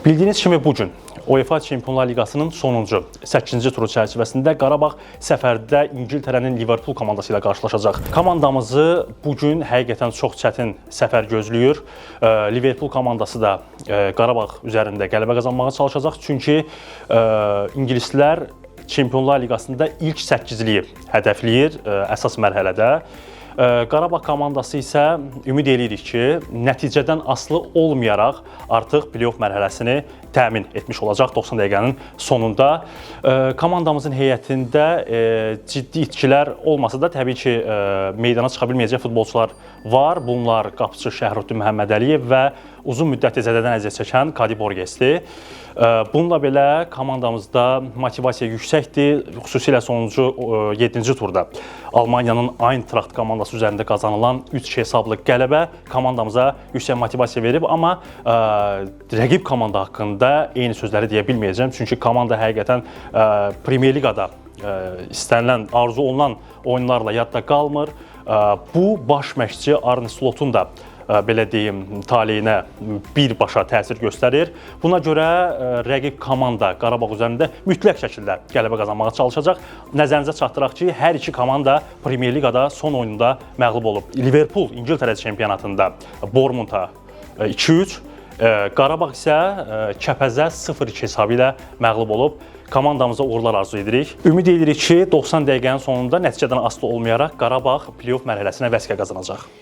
Bildiyiniz kimi bugün UEFA Çempionlar Liqasının sonuncu 8-ci turu çərçivəsində Qarabağ səfərdə İngiltərənin Liverpool komandası ilə qarşılaşacaq. Komandamızı bugün həqiqətən çox çətin səfər gözləyir. Liverpool komandası da Qarabağ üzərində qələbə qazanmağa çalışacaq. Çünki ingilislər Çempionlar Liqasında ilk 8-liyi hədəfləyir əsas mərhələdə. Qarabağ komandası isə ümid edirik ki, nəticədən asılı olmayaraq artıq playoff mərhələsini təmin etmiş olacaq 90 dəqiqənin sonunda. Komandamızın heyətində ciddi itkilər olmasa da təbii ki, meydana çıxa bilməyəcək futbolçular var. Bunlar qapıçı Şəhrüddin Məhəmmədəliyev və uzun müddət zədədən əziyyət çəkən Kadi Borgesdir. Bununla belə komandamızda motivasiya yüksəkdir. Xüsusilə sonuncu 7-ci turda Almaniyanın Eintracht komandası üzərində qazanılan 3-2 hesablı qələbə komandamıza yüksək motivasiya verib. Amma rəqib komanda haqqında eyni sözləri deyə bilməyəcəm. Çünki komanda həqiqətən Premyer Liqada istənilən, arzu olunan oyunlarla yadda qalmır. Bu baş məşqçi Arne Slotun da belə deyim, taleyinə birbaşa təsir göstərir. Buna görə rəqib komanda Qarabağ üzərində mütləq şəkildə qələbə qazanmağa çalışacaq. Nəzərinizə çatdıraq ki, hər iki komanda Premyer Liqada son oyununda məğlub olub. Liverpool İngiltərə çempionatında Bournemouth-a 2-3, Qarabağ isə Kəpəzə 0-2 hesabı ilə məğlub olub. Komandamıza uğurlar arzu edirik. Ümid edirik ki, 90 dəqiqənin sonunda nəticədən asılı olmayaraq Qarabağ playoff mərhələsinə vəsqə qazanacaq.